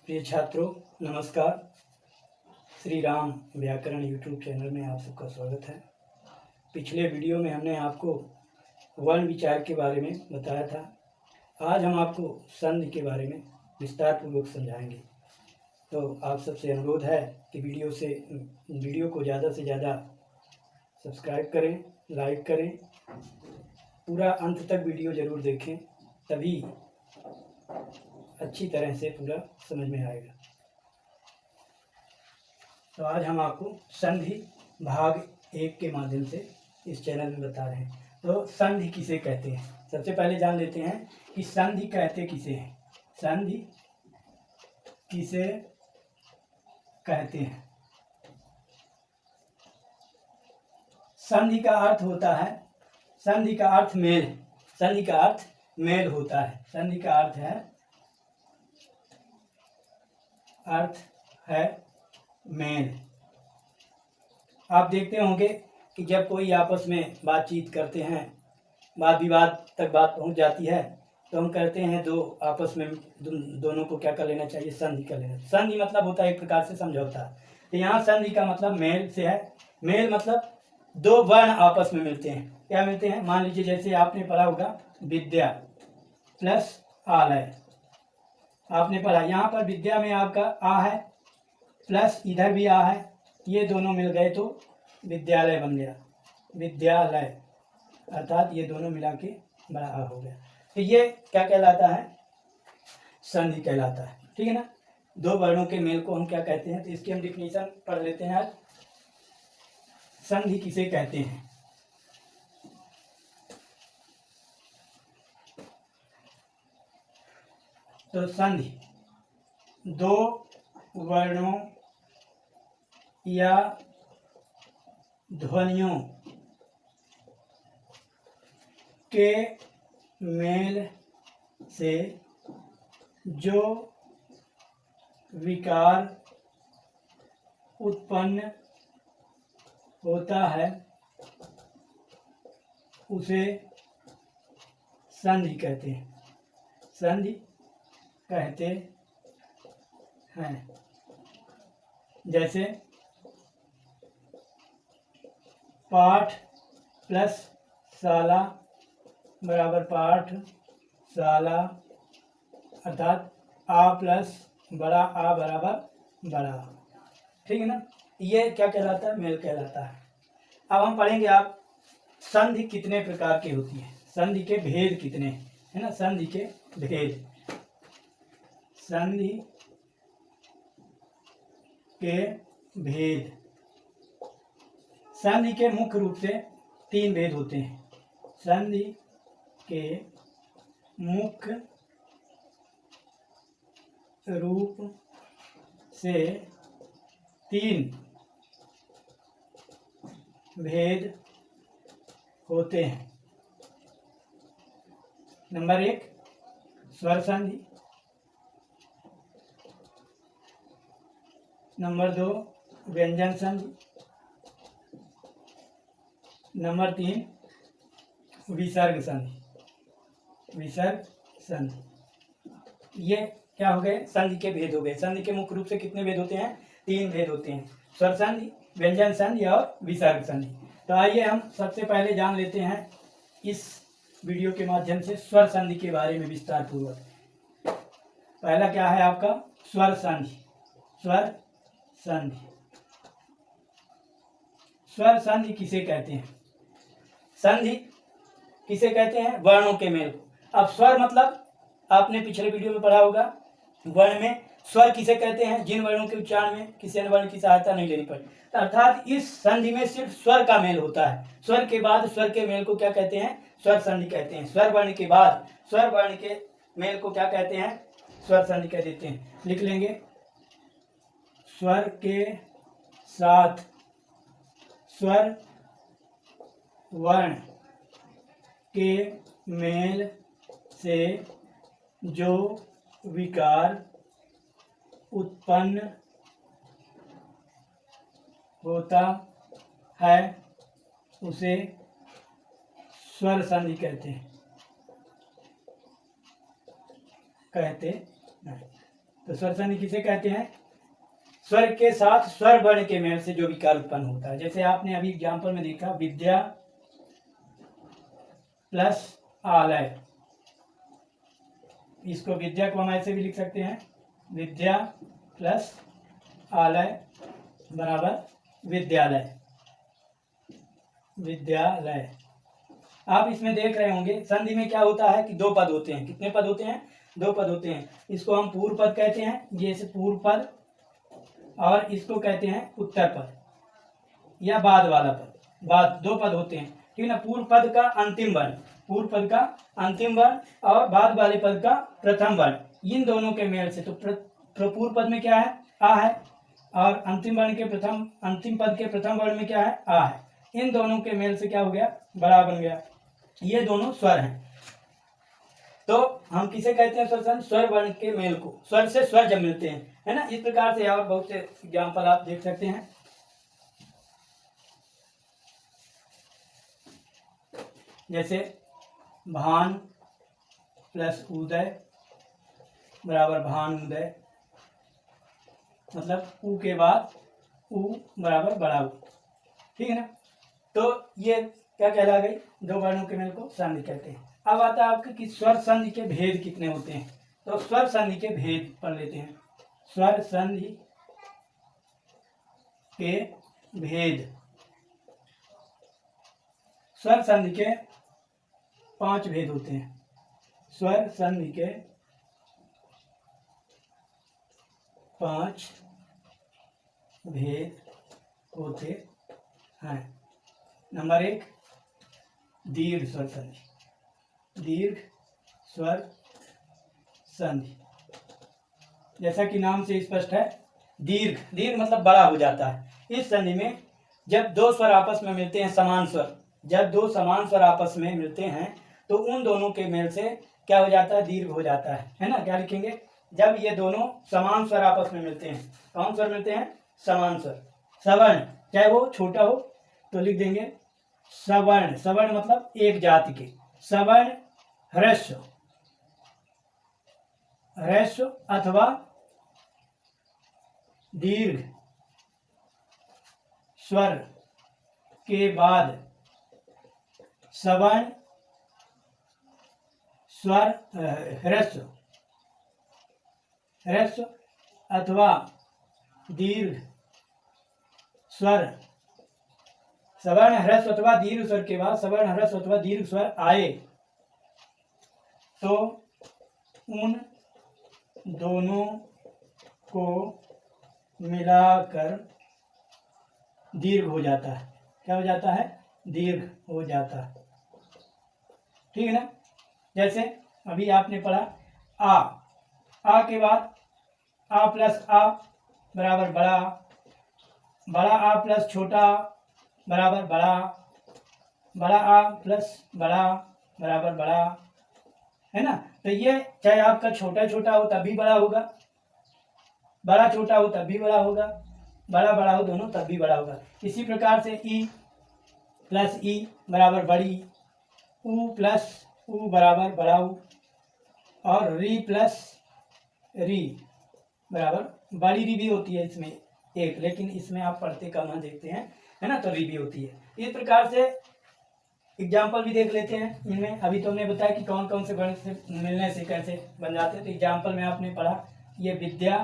प्रिय छात्रों, नमस्कार। श्री राम व्याकरण यूट्यूब चैनल में आप सबका स्वागत है। पिछले वीडियो में हमने आपको वर्ण विचार के बारे में बताया था। आज हम आपको संधि के बारे में विस्तार पूर्वक समझाएंगे। तो आप सबसे अनुरोध है कि वीडियो को ज़्यादा से ज़्यादा सब्सक्राइब करें, लाइक करें, पूरा अंत तक वीडियो ज़रूर देखें, तभी अच्छी तरह से पूरा समझ में आएगा। तो आज हम आपको संधि भाग 1 के माध्यम से इस चैनल में बता रहे हैं। तो संधि किसे कहते हैं, सबसे पहले जान लेते हैं कि संधि कहते किसे हैं। संधि किसे कहते हैं? संधि का अर्थ होता है, संधि का अर्थ मेल, संधि का अर्थ मेल होता है। संधि का अर्थ है मेल। आप देखते होंगे कि जब कोई आपस में बातचीत करते हैं, वाद विवाद तक बात पहुंच जाती है, तो हम कहते हैं दो आपस में दोनों को क्या कर लेना चाहिए, संधि कर लेना। संधि मतलब होता है एक प्रकार से समझौता। तो यहाँ संधि का मतलब मेल से है। मेल मतलब दो वर्ण आपस में मिलते हैं। क्या मिलते हैं? मान लीजिए जैसे आपने पढ़ा होगा विद्या प्लस आलय, आपने पढ़ा। यहाँ पर विद्या में आपका आ है, प्लस इधर भी आ है, ये दोनों मिल गए तो विद्यालय बन गया। विद्यालय अर्थात ये दोनों मिला के बड़ा आ हो गया। तो ये क्या कहलाता है? संधि कहलाता है। ठीक है ना। दो वर्णों के मेल को हम क्या कहते हैं, तो इसकी हम डिफिनीशन पढ़ लेते हैं आज। संधि किसे कहते हैं? तो संधि दो वर्णों या ध्वनियों के मेल से जो विकार उत्पन्न होता है उसे संधि कहते हैं। संधि कहते हैं। जैसे पाठ प्लस शाला बराबर पाठशाला, अर्थात आ प्लस बड़ा आ बराबर बड़ा। ठीक है ना। ये क्या कहलाता है? मेल कहलाता है। अब हम पढ़ेंगे आप संधि कितने प्रकार की होती है, संधि के भेद कितने हैं, है ना। संधि के भेद, संधि के भेद। संधि के मुख्य रूप से 3 भेद होते हैं। संधि के मुख्य रूप से 3 भेद होते हैं। नंबर 1 स्वर संधि, नंबर 2 व्यंजन संधि, नंबर 3 विसर्ग संधि। विसर्ग संधि। ये क्या हो गए? संधि के भेद हो गए। संधि के मुख्य रूप से कितने भेद होते हैं? 3 भेद होते हैं। स्वर संधि, व्यंजन संधि और विसर्ग संधि। तो आइए हम सबसे पहले जान लेते हैं इस वीडियो के माध्यम से स्वर संधि के बारे में विस्तार पूर्वक। पहला क्या है आपका? स्वर संधि। स्वर संधि। स्वर संधि किसे कहते हैं? संधि किसे कहते हैं? वर्णों के मेल को। अब स्वर मतलब आपने पिछले वीडियो में पढ़ा होगा, वर्ण में स्वर किसे कहते हैं? जिन वर्णों के उच्चारण में किसी अन्य वर्ण की सहायता नहीं लेनी पड़ती। अर्थात इस संधि में सिर्फ स्वर का मेल होता है। स्वर के बाद स्वर के मेल को क्या कहते हैं? स्वर संधि कहते हैं। स्वर वर्ण के बाद स्वर वर्ण के मेल को क्या कहते हैं? स्वर संधि कह देते हैं। लिख लेंगे, स्वर के साथ स्वर वर्ण के मेल से जो विकार उत्पन्न होता है उसे स्वर संधि कहते हैं। तो स्वर संधि किसे कहते हैं? स्वर के साथ स्वर वर्ण के मेल से जो विकार उत्पन्न होता है। जैसे आपने अभी एग्जाम्पल में देखा, विद्या प्लस आलय, इसको विद्या को हम ऐसे भी लिख सकते हैं, विद्या प्लस आलय बराबर विद्यालय। विद्यालय। आप इसमें देख रहे होंगे संधि में क्या होता है कि दो पद होते हैं। कितने पद होते हैं? दो पद होते हैं। इसको हम पूर्व पद कहते हैं, ये पूर्व पद, और इसको कहते हैं उत्तर पद या बाद वाला पद। बाद दो पद होते हैं, ठीक है ना। पूर्व पद का अंतिम वर्ण, पूर्व पद का अंतिम वर्ण और बाद वाले पद का प्रथम वर्ण, इन दोनों के मेल से, तो पूर्व पद में क्या है? आ है, और अंतिम वर्ण के अंतिम पद के प्रथम वर्ण में क्या है? आ है। इन दोनों के मेल से क्या हो गया? बड़ा बन गया। ये दोनों स्वर हैं। तो हम किसे कहते हैं? स्वर स्वर वर्ण के मेल को, स्वर से स्वर जब मिलते हैं, है ना। इस प्रकार से और बहुत से एग्जाम्पल आप देख सकते हैं। जैसे भान प्लस उदय बराबर भानुदय, मतलब ऊ के बाद ऊ बराबर बड़ा ऊ, ठीक है ना। तो ये क्या कहला गई? दो वर्णों के मेल को संधि कहते हैं। अब आता है आपके कि स्वर संधि के भेद कितने होते हैं। तो स्वर संधि के भेद पढ़ लेते हैं। स्वर संधि के भेद, स्वर संधि के 5 भेद होते हैं। स्वर संधि के 5 भेद होते हैं। नंबर 1, दीर्घ स्वर संधि। दीर्घ स्वर संधि, जैसा कि नाम से स्पष्ट है, दीर्घ, दीर्घ मतलब बड़ा हो जाता है। इस संधि में जब दो स्वर आपस में मिलते हैं, समान स्वर, जब दो समान स्वर आपस में मिलते हैं तो उन दोनों के मेल से क्या हो जाता है? दीर्घ हो जाता है ना। क्या लिखेंगे? जब ये दोनों समान स्वर आपस में मिलते हैं, कौन स्वर मिलते हैं? समान स्वर, सवर्ण, चाहे वो छोटा हो तो लिख देंगे सवर्ण। सवर्ण मतलब एक जाति के। सवर्ण ह्रस्व, ह्रस्व अथवा दीर्घ स्वर के बाद सवर्ण स्वर ह्रस्व, ह्रस्व अथवा दीर्घ स्वर, सवर्ण ह्रस्व अथवा दीर्घ स्वर के बाद सवर्ण ह्रस्व अथवा दीर्घ स्वर आए तो उन दोनों को मिलाकर दीर्घ हो जाता है। क्या हो जाता है? दीर्घ हो जाता है, ठीक है ना। जैसे अभी आपने पढ़ा आ के बाद आ प्लस आ बराबर बड़ा, बड़ा आ प्लस छोटा बराबर बड़ा, बड़ा आ प्लस बड़ा बराबर बड़ा, है ना। तो ये चाहे आपका छोटा छोटा हो तब भी बड़ा होगा, बड़ा छोटा हो तब भी बड़ा होगा, बड़ा बड़ा हो दोनों तब भी बड़ा होगा। इसी प्रकार से ई प्लस ई बराबर बड़ी, ऊ प्लस ऊ बराबर बड़ा ऊ, और री प्लस री बराबर बड़ी री भी होती है इसमें एक, लेकिन इसमें आप पढ़ते कम देखते हैं, है ना। तो री भी होती है। इस प्रकार से एग्जाम्पल भी देख लेते हैं इनमें। अभी तो हमने बताया कि कौन कौन से वर्ण से मिलने से कैसे बन जाते हैं। तो एग्जाम्पल में आपने पढ़ा, ये विद्या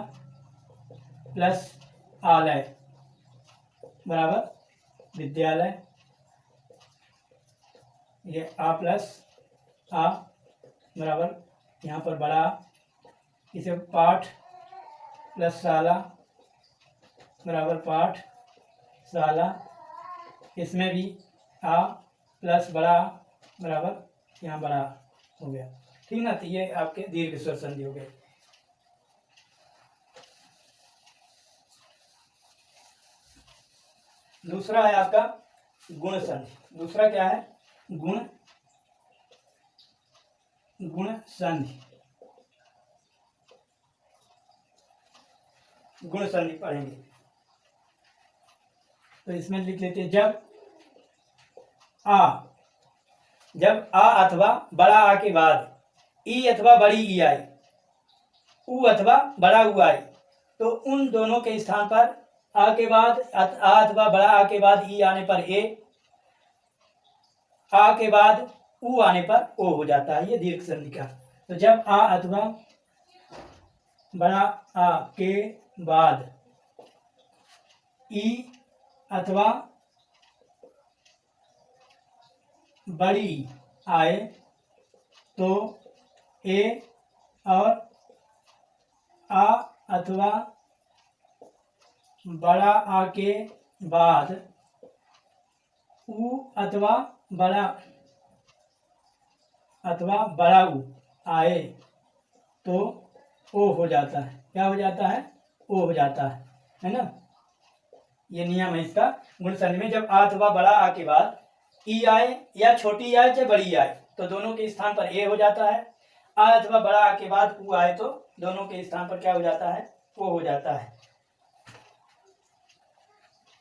प्लस आलय बराबर विद्यालय, ये आ प्लस आ बराबर यहाँ पर बड़ा, इसे पाठ प्लस शाला बराबर पाठशाला, इसमें भी आ प्लस बड़ा बराबर यहाँ बड़ा हो गया, ठीक ना। तो ये आपके दीर्घ स्वर संधि हो गए। दूसरा है आपका गुण संधि। दूसरा क्या है? गुण संधि। गुण संधि पढ़ेंगे तो इसमें लिख लेते हैं, जब आ अथवा बड़ा आ के बाद ई अथवा बड़ी ई आए उ अथवा बड़ा उ आए तो उन दोनों के स्थान पर आ के बाद आ अथवा बड़ा आ के बाद ई आने पर ए, आ के बाद उ आने पर ओ हो जाता है। ये दीर्घ संधि का। तो जब आ अथवा बड़ा आ के बाद ई अथवा बड़ी आए तो ए और आ अथवा बड़ा आ के बाद उ अथवा बड़ा उ आए तो ओ हो जाता है। क्या हो जाता है? ओ हो जाता है ना। ये नियम है इसका। गुण संधि में जब आ अथवा बड़ा आ के बाद ई आए या छोटी आए चाहे बड़ी आए तो दोनों के स्थान पर ए हो जाता है। आ अथवा बड़ा आ के बाद उ आए तो दोनों के स्थान पर क्या हो जाता है? ओ हो जाता है।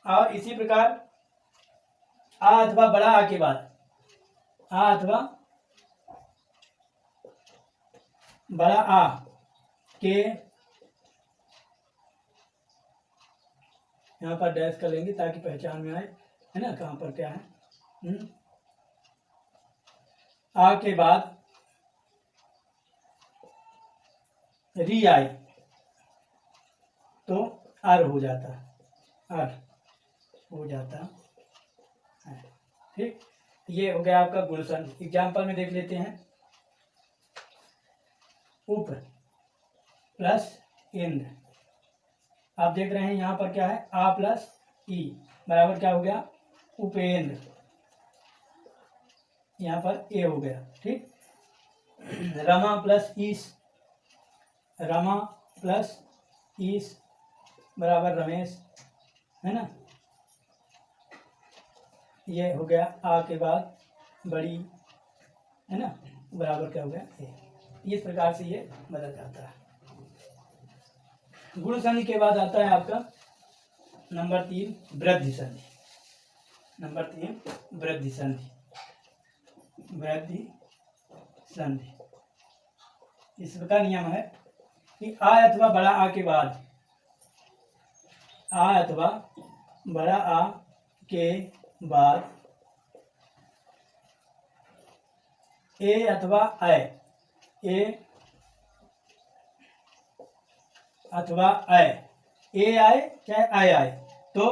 और इसी प्रकार आ अथवा बड़ा आ के बाद आ अथवा बड़ा आ के, यहाँ पर डैश कर लेंगे ताकि पहचान में आए, है ना, कहाँ पर क्या है। आ के बाद री आए तो आर हो जाता है, आर हो जाता है। ठीक, ये हो गया आपका गुण संधि। एग्जाम्पल में देख लेते हैं। उप प्लस इंद, आप देख रहे हैं यहाँ पर क्या है? आ प्लस ई बराबर क्या हो गया? उपेंद्र। यहाँ पर ए हो गया। ठीक, रमा प्लस ईस, रमा प्लस ईस बराबर रमेश, है ना। ये हो गया आ के बाद बड़ी, है ना, बराबर क्या हो गया? ए। इस प्रकार से ये बदल जाता है। गुण संधि के बाद आता है आपका नंबर 3 वृद्धि संधि। नंबर 3 वृद्धि संधि। वृद्धि संधि इसका नियम है कि आ अथवा बड़ा आ के बाद, आ अथवा बड़ा आ के बाद ए अथवा आय, ए अथवा आय, ए आए चाहे आय आए तो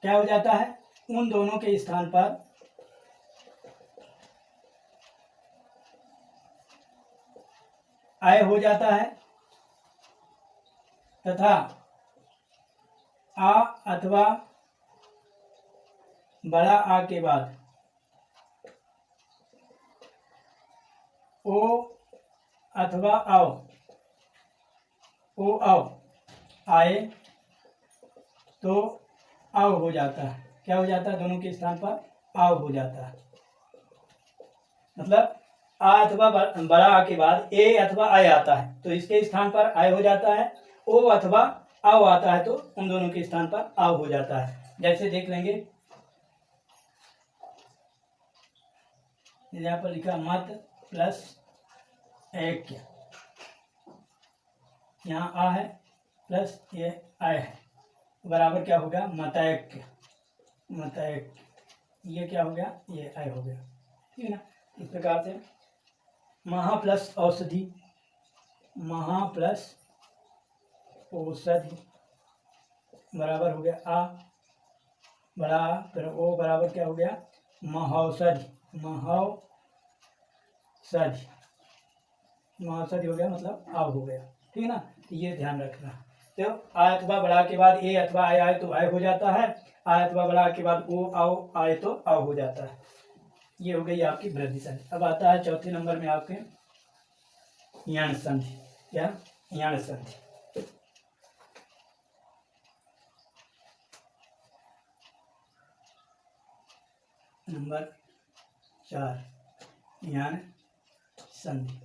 क्या हो जाता है? उन दोनों के स्थान पर आय हो जाता है तथा आ अथवा बड़ा आ के बाद ओ अथवा आओ, ओ आओ आए तो आओ हो जाता है। क्या हो जाता है? दोनों के स्थान पर आओ हो जाता है। मतलब आ अथवा बड़ा आ के बाद ए अथवा आय आता है तो इसके स्थान पर आय हो जाता है। ओ अथवा आओ आता है तो उन दोनों के स्थान पर आओ हो जाता है। जैसे देख लेंगे, यहाँ पर लिखा मत प्लस ऐक्य, यहाँ आ है प्लस ये आय है बराबर क्या हो गया? मतैक्य। मतैक्य, ये क्या हो गया? ये आय हो गया। ठीक है ना। इस प्रकार से महा प्लस औषधि, महा प्लस औषधि बराबर हो गया आ बड़ा आ, फिर ओ बराबर क्या हो गया? महौषधि। महौषधि, महौषधि हो गया मतलब आव हो गया। ठीक है ना। तो ये ध्यान रखना। तो आ अथवा बड़ा के बाद ए अथवा आय आए तो आय हो जाता है। आ अथवा बड़ा के बाद ओ आओ आए तो आओ हो जाता है। ये हो गई आपकी वृद्धि संधि। अब आता है चौथे नंबर में आपके यण संधि। क्या? यण संधि। नंबर 4 यण संधि।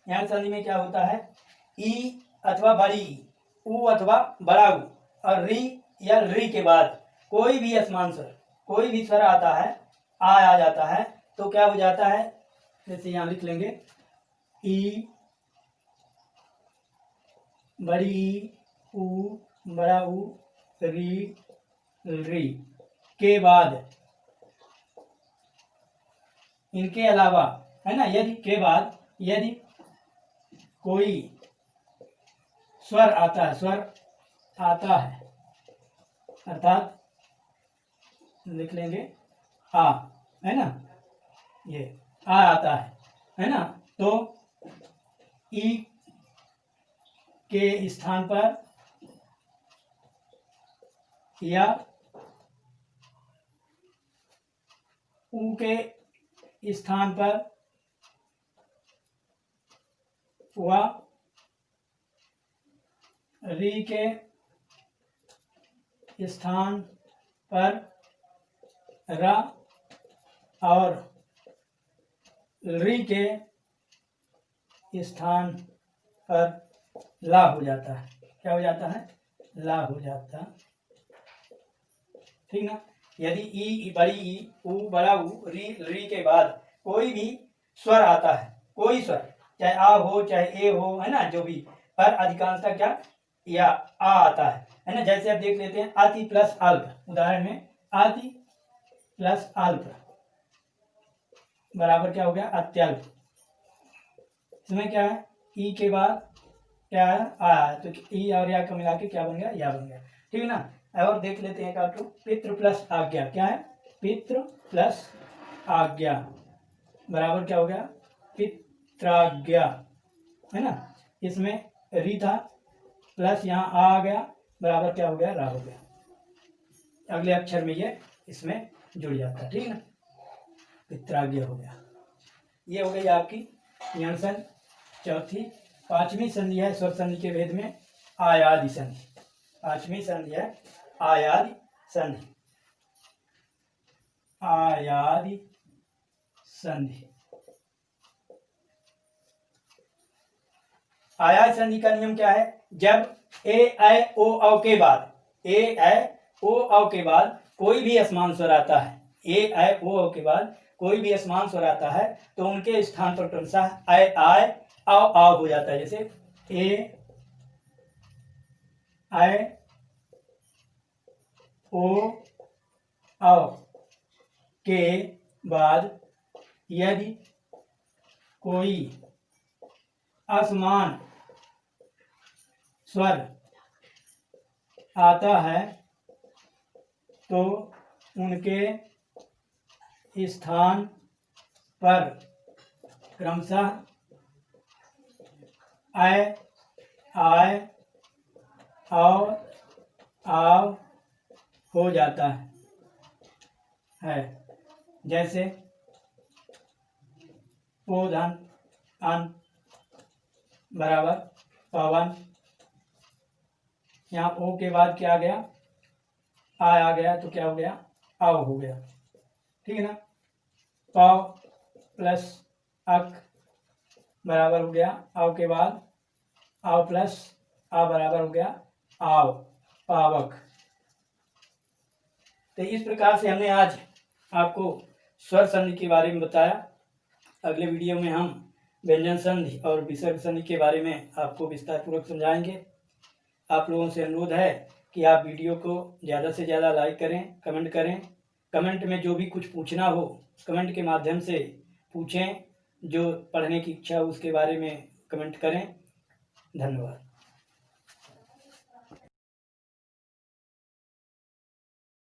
यण संधि में क्या होता है? ई अथवा बड़ी, उ अथवा बड़ा उ और री या री के बाद कोई भी असमान स्वर, कोई भी स्वर आता है, आ जाता है तो क्या हो जाता है, जैसे यहाँ लिख लेंगे ई बड़ी ई, ऊ बड़ा ऊ, री के बाद इनके अलावा, है ना, यदि के बाद यदि कोई स्वर आता है, अर्थात लिख लेंगे आ, है ना, ये आ आता है ना, तो ई के स्थान पर या ऊ के स्थान पर व री के स्थान पर र और री के स्थान पर ला हो जाता है। क्या हो जाता है, ला हो जाता, ठीक ना। यदि ई बड़ी ई, ऊ बड़ा ऊ, री के बाद कोई भी स्वर आता है, कोई स्वर, चाहे आ हो चाहे ए हो, है ना, जो भी, पर अधिकांशतः क्या या आ आता है ना। जैसे आप देख लेते हैं आति प्लस अल्प, उदाहरण में आति प्लस अल्प बराबर क्या हो गया, अत्यल्प। इसमें क्या है, ई के बाद क्या है, आ है, तो ई और या का मिला के क्या बन गया, या बन गया, ठीक है ना। और देख लेते हैं काटो, पितृ प्लस आज्ञा, क्या है, पितृ प्लस आज्ञा बराबर क्या हो गया, पित्राज्ञा, है ना। इसमें री था प्लस यहाँ आ गया बराबर क्या हो गया, रा हो गया। अगले अक्षर में ये इसमें जुड़ जाता है, ठीक है ना, पित्राज्ञा हो गया। ये हो गई आपकी यणसन चौथी। पांचवी संधि है स्वर संधि के भेद में आयादि संधि। पांचवी संधि है आयादि संधि। आयादि संधि, आयादि संधि का नियम क्या है, जब ए ऐ ओ औ के बाद, ए ऐ ओ औ के बाद कोई भी असमान स्वर आता है, ए ऐ ओ औ के बाद कोई भी असमान स्वर आता है, तो उनके स्थान पर क्रमशः ऐ आय आओ आओ हो जाता है। जैसे ए ऐ ओ औ के बाद यदि कोई असमान स्वर आता है, तो उनके स्थान पर क्रमशः ऐ आय और आव हो जाता है। जैसे पोधन अन बराबर पवन, यहाँ ओ के बाद क्या आ गया, आ गया, तो क्या हो गया, आव हो गया, ठीक है ना। पाव प्लस अक बराबर हो गया आव के बाद आव प्लस आ बराबर हो गया आव, पावक। तो इस प्रकार से हमने आज आपको स्वर संधि के बारे में बताया। अगले वीडियो में हम व्यंजन संधि और विसर्ग संधि के बारे में आपको विस्तार पूर्वक समझाएंगे। आप लोगों से अनुरोध है कि आप वीडियो को ज़्यादा से ज़्यादा लाइक करें, कमेंट करें। कमेंट में जो भी कुछ पूछना हो कमेंट के माध्यम से पूछें, जो पढ़ने की इच्छा हो उसके बारे में कमेंट करें। धन्यवाद।